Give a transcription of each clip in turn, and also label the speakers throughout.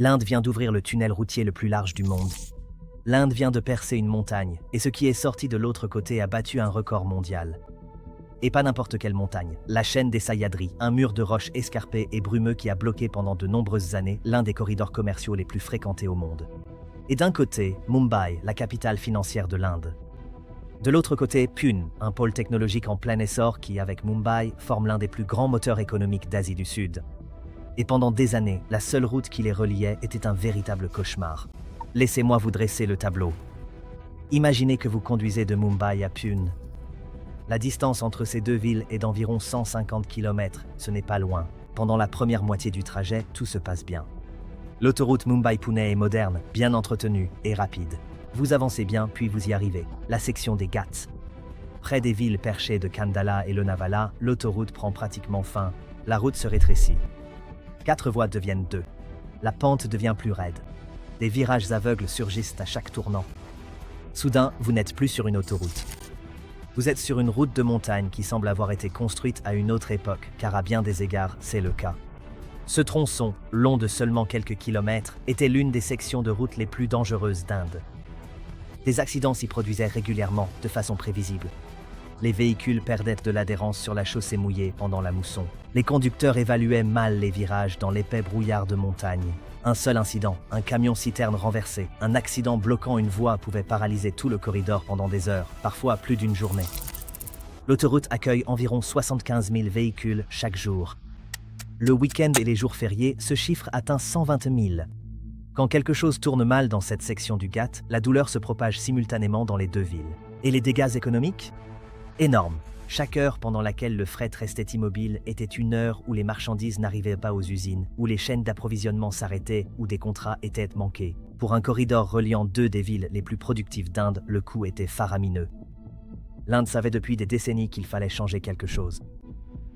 Speaker 1: L'Inde vient d'ouvrir le tunnel routier le plus large du monde. L'Inde vient de percer une montagne, et ce qui est sorti de l'autre côté a battu un record mondial. Et pas n'importe quelle montagne, la chaîne des Sahyadris, un mur de roches escarpées et brumeux qui a bloqué pendant de nombreuses années l'un des corridors commerciaux les plus fréquentés au monde. Et d'un côté, Mumbai, la capitale financière de l'Inde. De l'autre côté, Pune, un pôle technologique en plein essor qui, avec Mumbai, forme l'un des plus grands moteurs économiques d'Asie du Sud. Et pendant des années, la seule route qui les reliait était un véritable cauchemar. Laissez-moi vous dresser le tableau. Imaginez que vous conduisez de Mumbai à Pune. La distance entre ces deux villes est d'environ 150 km, ce n'est pas loin. Pendant la première moitié du trajet, tout se passe bien. L'autoroute Mumbai-Pune est moderne, bien entretenue et rapide. Vous avancez bien, puis vous y arrivez. La section des Ghats. Près des villes perchées de Kandala et Lonavala, l'autoroute prend pratiquement fin. La route se rétrécit. 4 voies deviennent 2. La pente devient plus raide. Des virages aveugles surgissent à chaque tournant. Soudain, vous n'êtes plus sur une autoroute. Vous êtes sur une route de montagne qui semble avoir été construite à une autre époque, car à bien des égards, c'est le cas. Ce tronçon, long de seulement quelques kilomètres, était l'une des sections de route les plus dangereuses d'Inde. Des accidents s'y produisaient régulièrement, de façon prévisible. Les véhicules perdaient de l'adhérence sur la chaussée mouillée pendant la mousson. Les conducteurs évaluaient mal les virages dans l'épais brouillard de montagne. Un seul incident, un camion-citerne renversé, un accident bloquant une voie pouvait paralyser tout le corridor pendant des heures, parfois plus d'une journée. L'autoroute accueille environ 75 000 véhicules chaque jour. Le week-end et les jours fériés, ce chiffre atteint 120 000. Quand quelque chose tourne mal dans cette section du Ghat, la douleur se propage simultanément dans les deux villes. Et les dégâts économiques ? Énormes. Chaque heure pendant laquelle le fret restait immobile était une heure où les marchandises n'arrivaient pas aux usines, où les chaînes d'approvisionnement s'arrêtaient, où des contrats étaient manqués. Pour un corridor reliant deux des villes les plus productives d'Inde, le coût était faramineux. L'Inde savait depuis des décennies qu'il fallait changer quelque chose.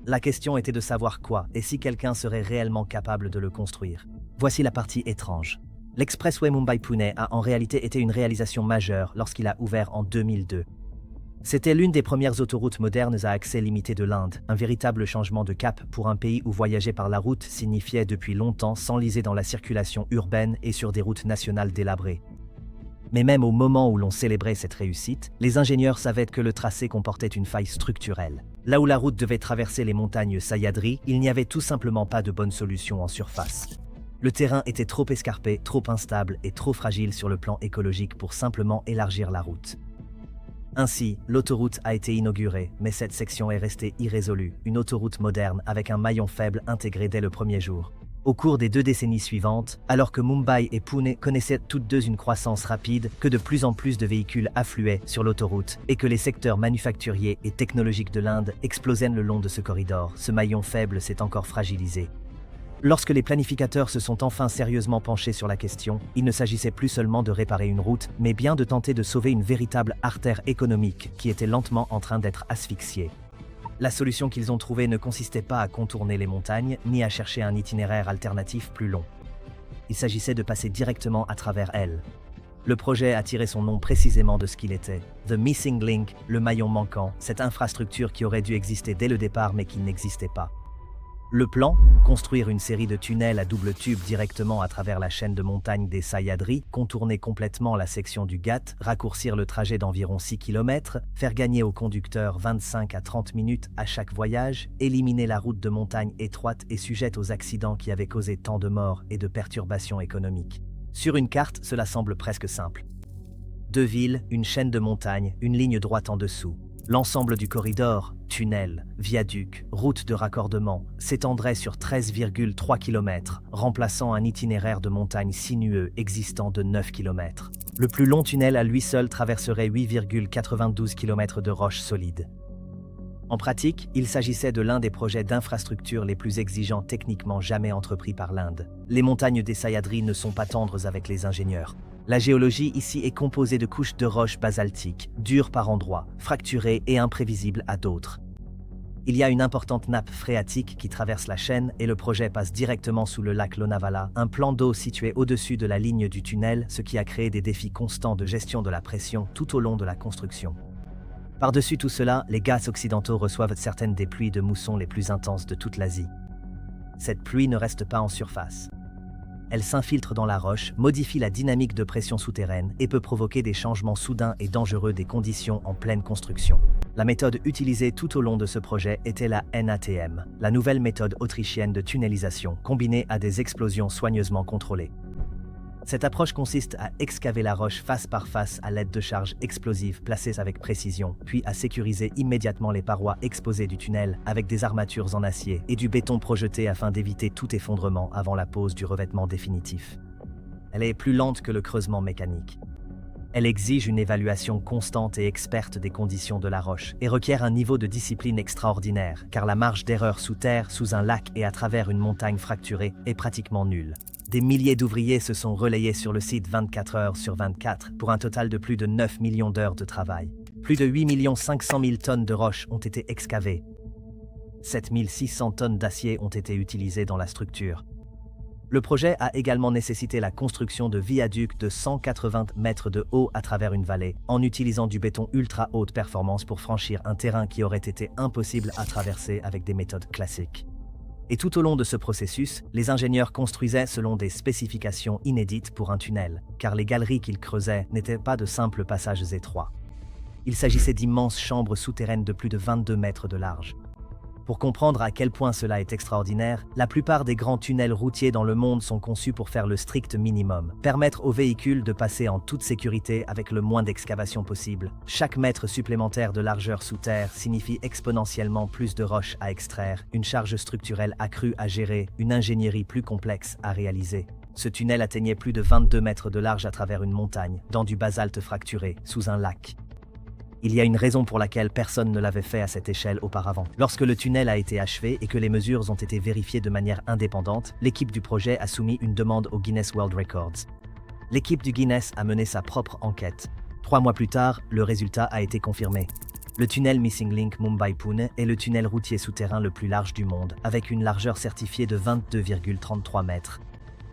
Speaker 1: La question était de savoir quoi, et si quelqu'un serait réellement capable de le construire. Voici la partie étrange. L'expressway Mumbai-Pune a en réalité été une réalisation majeure lorsqu'il a ouvert en 2002. C'était l'une des premières autoroutes modernes à accès limité de l'Inde, un véritable changement de cap pour un pays où voyager par la route signifiait depuis longtemps s'enliser dans la circulation urbaine et sur des routes nationales délabrées. Mais même au moment où l'on célébrait cette réussite, les ingénieurs savaient que le tracé comportait une faille structurelle. Là où la route devait traverser les montagnes Sahyadri, il n'y avait tout simplement pas de bonne solution en surface. Le terrain était trop escarpé, trop instable et trop fragile sur le plan écologique pour simplement élargir la route. Ainsi, l'autoroute a été inaugurée, mais cette section est restée irrésolue, une autoroute moderne avec un maillon faible intégré dès le premier jour. Au cours des 2 décennies suivantes, alors que Mumbai et Pune connaissaient toutes deux une croissance rapide, que de plus en plus de véhicules affluaient sur l'autoroute et que les secteurs manufacturiers et technologiques de l'Inde explosaient le long de ce corridor, ce maillon faible s'est encore fragilisé. Lorsque les planificateurs se sont enfin sérieusement penchés sur la question, il ne s'agissait plus seulement de réparer une route, mais bien de tenter de sauver une véritable artère économique qui était lentement en train d'être asphyxiée. La solution qu'ils ont trouvée ne consistait pas à contourner les montagnes, ni à chercher un itinéraire alternatif plus long. Il s'agissait de passer directement à travers elles. Le projet a tiré son nom précisément de ce qu'il était. The Missing Link, le maillon manquant, cette infrastructure qui aurait dû exister dès le départ mais qui n'existait pas. Le plan, construire une série de tunnels à double tube directement à travers la chaîne de montagnes des Sahyadris, contourner complètement la section du Ghat, raccourcir le trajet d'environ 6 km, faire gagner aux conducteurs 25 à 30 minutes à chaque voyage, éliminer la route de montagne étroite et sujette aux accidents qui avaient causé tant de morts et de perturbations économiques. Sur une carte, cela semble presque simple. 2 villes, une chaîne de montagnes, une ligne droite en dessous. L'ensemble du corridor, tunnels, viaducs, routes de raccordement, s'étendrait sur 13,3 km, remplaçant un itinéraire de montagne sinueux existant de 9 km. Le plus long tunnel à lui seul traverserait 8,92 km de roches solides. En pratique, il s'agissait de l'un des projets d'infrastructure les plus exigeants techniquement jamais entrepris par l'Inde. Les montagnes des Sahyadris ne sont pas tendres avec les ingénieurs. La géologie ici est composée de couches de roches basaltiques, dures par endroits, fracturées et imprévisibles à d'autres. Il y a une importante nappe phréatique qui traverse la chaîne et le projet passe directement sous le lac Lonavala, un plan d'eau situé au-dessus de la ligne du tunnel, ce qui a créé des défis constants de gestion de la pression tout au long de la construction. Par-dessus tout cela, les Ghats occidentaux reçoivent certaines des pluies de mousson les plus intenses de toute l'Asie. Cette pluie ne reste pas en surface. Elle s'infiltre dans la roche, modifie la dynamique de pression souterraine et peut provoquer des changements soudains et dangereux des conditions en pleine construction. La méthode utilisée tout au long de ce projet était la NATM, la nouvelle méthode autrichienne de tunnelisation, combinée à des explosions soigneusement contrôlées. Cette approche consiste à excaver la roche face par face à l'aide de charges explosives placées avec précision, puis à sécuriser immédiatement les parois exposées du tunnel avec des armatures en acier et du béton projeté afin d'éviter tout effondrement avant la pose du revêtement définitif. Elle est plus lente que le creusement mécanique. Elle exige une évaluation constante et experte des conditions de la roche et requiert un niveau de discipline extraordinaire, car la marge d'erreur sous terre, sous un lac et à travers une montagne fracturée est pratiquement nulle. Des milliers d'ouvriers se sont relayés sur le site 24 heures sur 24 pour un total de plus de 9 millions d'heures de travail. Plus de 8 500 000 tonnes de roches ont été excavées. 7 600 tonnes d'acier ont été utilisées dans la structure. Le projet a également nécessité la construction de viaducs de 180 mètres de haut à travers une vallée, en utilisant du béton ultra haute performance pour franchir un terrain qui aurait été impossible à traverser avec des méthodes classiques. Et tout au long de ce processus, les ingénieurs construisaient selon des spécifications inédites pour un tunnel, car les galeries qu'ils creusaient n'étaient pas de simples passages étroits. Il s'agissait d'immenses chambres souterraines de plus de 22 mètres de large. Pour comprendre à quel point cela est extraordinaire, la plupart des grands tunnels routiers dans le monde sont conçus pour faire le strict minimum, permettre aux véhicules de passer en toute sécurité avec le moins d'excavation possible. Chaque mètre supplémentaire de largeur sous terre signifie exponentiellement plus de roches à extraire, une charge structurelle accrue à gérer, une ingénierie plus complexe à réaliser. Ce tunnel atteignait plus de 22 mètres de large à travers une montagne, dans du basalte fracturé, sous un lac. Il y a une raison pour laquelle personne ne l'avait fait à cette échelle auparavant. Lorsque le tunnel a été achevé et que les mesures ont été vérifiées de manière indépendante, l'équipe du projet a soumis une demande au Guinness World Records. L'équipe du Guinness a mené sa propre enquête. 3 mois plus tard, le résultat a été confirmé. Le tunnel Missing Link Mumbai-Pune est le tunnel routier souterrain le plus large du monde, avec une largeur certifiée de 22,33 mètres.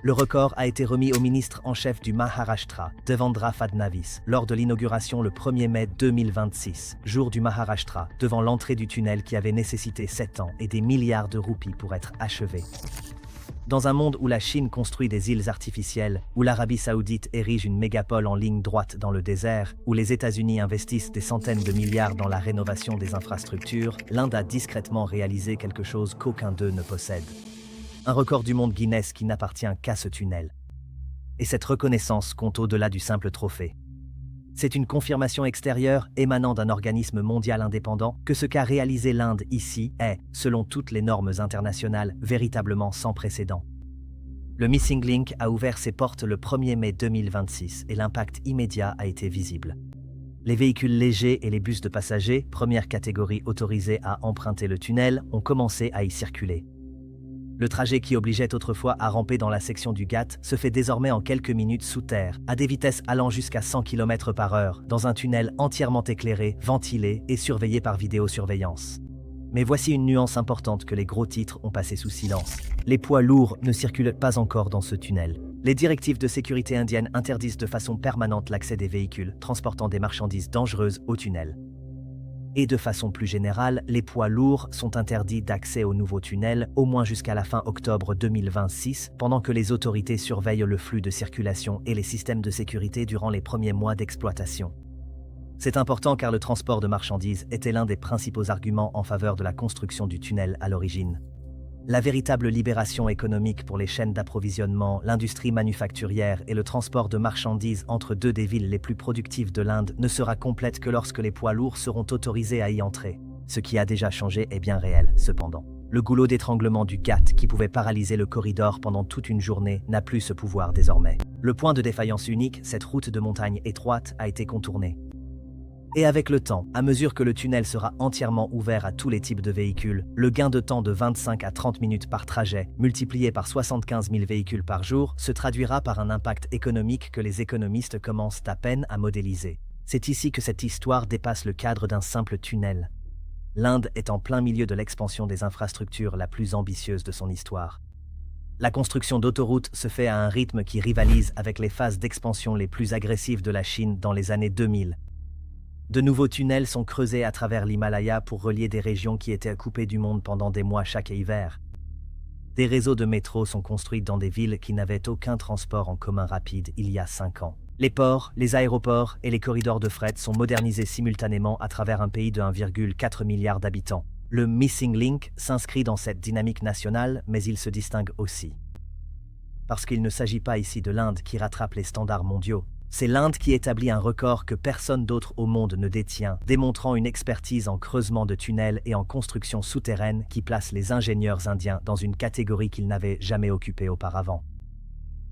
Speaker 1: Le record a été remis au ministre en chef du Maharashtra, Devendra Fadnavis, lors de l'inauguration le 1er mai 2026, jour du Maharashtra, devant l'entrée du tunnel qui avait nécessité 7 ans et des milliards de roupies pour être achevé. Dans un monde où la Chine construit des îles artificielles, où l'Arabie Saoudite érige une mégapole en ligne droite dans le désert, où les États-Unis investissent des centaines de milliards dans la rénovation des infrastructures, l'Inde a discrètement réalisé quelque chose qu'aucun d'eux ne possède. Un record du monde Guinness qui n'appartient qu'à ce tunnel. Et cette reconnaissance compte au-delà du simple trophée. C'est une confirmation extérieure émanant d'un organisme mondial indépendant que ce qu'a réalisé l'Inde ici est, selon toutes les normes internationales, véritablement sans précédent. Le Missing Link a ouvert ses portes le 1er mai 2026 et l'impact immédiat a été visible. Les véhicules légers et les bus de passagers, première catégorie autorisée à emprunter le tunnel, ont commencé à y circuler. Le trajet qui obligeait autrefois à ramper dans la section du Ghat se fait désormais en quelques minutes sous terre, à des vitesses allant jusqu'à 100 km/h, dans un tunnel entièrement éclairé, ventilé et surveillé par vidéosurveillance. Mais voici une nuance importante que les gros titres ont passé sous silence. Les poids lourds ne circulent pas encore dans ce tunnel. Les directives de sécurité indiennes interdisent de façon permanente l'accès des véhicules transportant des marchandises dangereuses au tunnel. Et de façon plus générale, les poids lourds sont interdits d'accès au nouveau tunnel, au moins jusqu'à la fin octobre 2026, pendant que les autorités surveillent le flux de circulation et les systèmes de sécurité durant les premiers mois d'exploitation. C'est important car le transport de marchandises était l'un des principaux arguments en faveur de la construction du tunnel à l'origine. La véritable libération économique pour les chaînes d'approvisionnement, l'industrie manufacturière et le transport de marchandises entre deux des villes les plus productives de l'Inde ne sera complète que lorsque les poids lourds seront autorisés à y entrer. Ce qui a déjà changé est bien réel, cependant. Le goulot d'étranglement du Ghat, qui pouvait paralyser le corridor pendant toute une journée, n'a plus ce pouvoir désormais. Le point de défaillance unique, cette route de montagne étroite, a été contournée. Et avec le temps, à mesure que le tunnel sera entièrement ouvert à tous les types de véhicules, le gain de temps de 25 à 30 minutes par trajet, multiplié par 75 000 véhicules par jour, se traduira par un impact économique que les économistes commencent à peine à modéliser. C'est ici que cette histoire dépasse le cadre d'un simple tunnel. L'Inde est en plein milieu de l'expansion des infrastructures la plus ambitieuse de son histoire. La construction d'autoroutes se fait à un rythme qui rivalise avec les phases d'expansion les plus agressives de la Chine dans les années 2000. De nouveaux tunnels sont creusés à travers l'Himalaya pour relier des régions qui étaient coupées du monde pendant des mois chaque hiver. Des réseaux de métro sont construits dans des villes qui n'avaient aucun transport en commun rapide il y a 5 ans. Les ports, les aéroports et les corridors de fret sont modernisés simultanément à travers un pays de 1,4 milliard d'habitants. Le Missing Link s'inscrit dans cette dynamique nationale, mais il se distingue aussi. Parce qu'il ne s'agit pas ici de l'Inde qui rattrape les standards mondiaux. C'est l'Inde qui établit un record que personne d'autre au monde ne détient, démontrant une expertise en creusement de tunnels et en construction souterraine qui place les ingénieurs indiens dans une catégorie qu'ils n'avaient jamais occupée auparavant.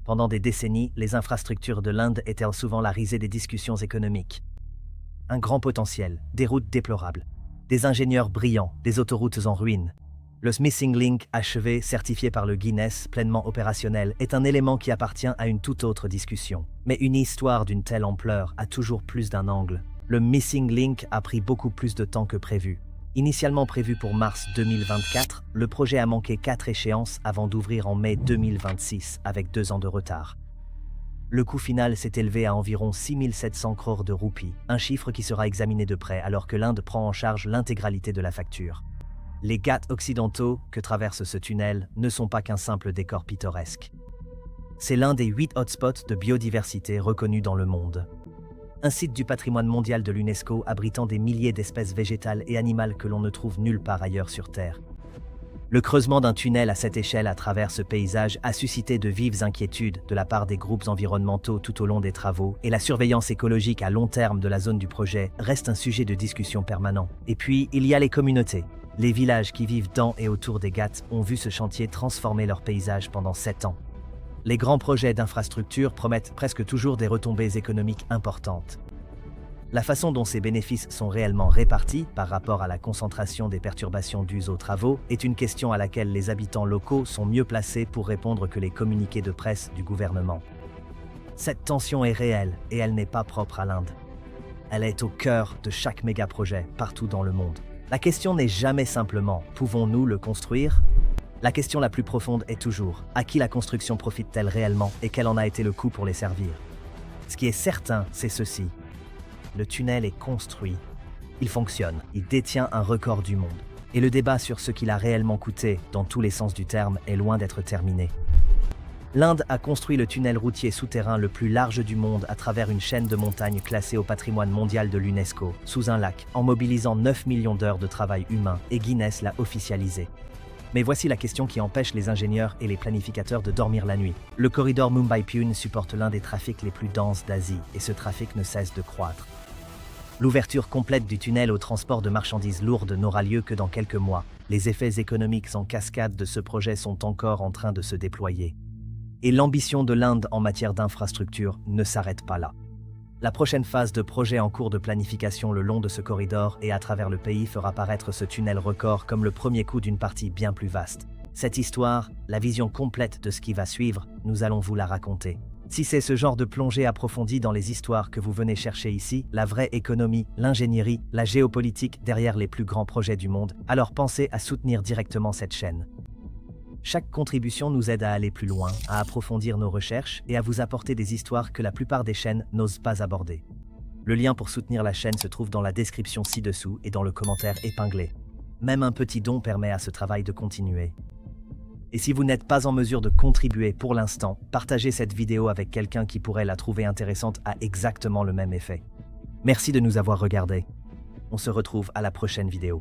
Speaker 1: Pendant des décennies, les infrastructures de l'Inde étaient souvent la risée des discussions économiques. Un grand potentiel, des routes déplorables, des ingénieurs brillants, des autoroutes en ruine. Le Missing Link achevé, certifié par le Guinness, pleinement opérationnel, est un élément qui appartient à une toute autre discussion. Mais une histoire d'une telle ampleur a toujours plus d'un angle. Le Missing Link a pris beaucoup plus de temps que prévu. Initialement prévu pour mars 2024, le projet a manqué 4 échéances avant d'ouvrir en mai 2026, avec 2 ans de retard. Le coût final s'est élevé à environ 6 700 crores de roupies, un chiffre qui sera examiné de près alors que l'Inde prend en charge l'intégralité de la facture. Les Ghats occidentaux que traverse ce tunnel ne sont pas qu'un simple décor pittoresque. C'est l'un des 8 hotspots de biodiversité reconnus dans le monde. Un site du patrimoine mondial de l'UNESCO abritant des milliers d'espèces végétales et animales que l'on ne trouve nulle part ailleurs sur Terre. Le creusement d'un tunnel à cette échelle à travers ce paysage a suscité de vives inquiétudes de la part des groupes environnementaux tout au long des travaux, et la surveillance écologique à long terme de la zone du projet reste un sujet de discussion permanent. Et puis, il y a les communautés. Les villages qui vivent dans et autour des Ghats ont vu ce chantier transformer leur paysage pendant 7 ans. Les grands projets d'infrastructure promettent presque toujours des retombées économiques importantes. La façon dont ces bénéfices sont réellement répartis par rapport à la concentration des perturbations dues aux travaux est une question à laquelle les habitants locaux sont mieux placés pour répondre que les communiqués de presse du gouvernement. Cette tension est réelle et elle n'est pas propre à l'Inde. Elle est au cœur de chaque méga-projet partout dans le monde. La question n'est jamais simplement « pouvons-nous le construire ?» La question la plus profonde est toujours « à qui la construction profite-t-elle réellement et quel en a été le coût pour les servir ?» Ce qui est certain, c'est ceci. Le tunnel est construit. Il fonctionne. Il détient un record du monde. Et le débat sur ce qu'il a réellement coûté, dans tous les sens du terme, est loin d'être terminé. L'Inde a construit le tunnel routier souterrain le plus large du monde à travers une chaîne de montagnes classée au patrimoine mondial de l'UNESCO, sous un lac, en mobilisant 9 millions d'heures de travail humain, et Guinness l'a officialisé. Mais voici la question qui empêche les ingénieurs et les planificateurs de dormir la nuit. Le corridor Mumbai-Pune supporte l'un des trafics les plus denses d'Asie, et ce trafic ne cesse de croître. L'ouverture complète du tunnel au transport de marchandises lourdes n'aura lieu que dans quelques mois. Les effets économiques en cascade de ce projet sont encore en train de se déployer. Et l'ambition de l'Inde en matière d'infrastructure ne s'arrête pas là. La prochaine phase de projet en cours de planification le long de ce corridor et à travers le pays fera paraître ce tunnel record comme le premier coup d'une partie bien plus vaste. Cette histoire, la vision complète de ce qui va suivre, nous allons vous la raconter. Si c'est ce genre de plongée approfondie dans les histoires que vous venez chercher ici, la vraie économie, l'ingénierie, la géopolitique derrière les plus grands projets du monde, alors pensez à soutenir directement cette chaîne. Chaque contribution nous aide à aller plus loin, à approfondir nos recherches et à vous apporter des histoires que la plupart des chaînes n'osent pas aborder. Le lien pour soutenir la chaîne se trouve dans la description ci-dessous et dans le commentaire épinglé. Même un petit don permet à ce travail de continuer. Et si vous n'êtes pas en mesure de contribuer pour l'instant, partagez cette vidéo avec quelqu'un qui pourrait la trouver intéressante à exactement le même effet. Merci de nous avoir regardés. On se retrouve à la prochaine vidéo.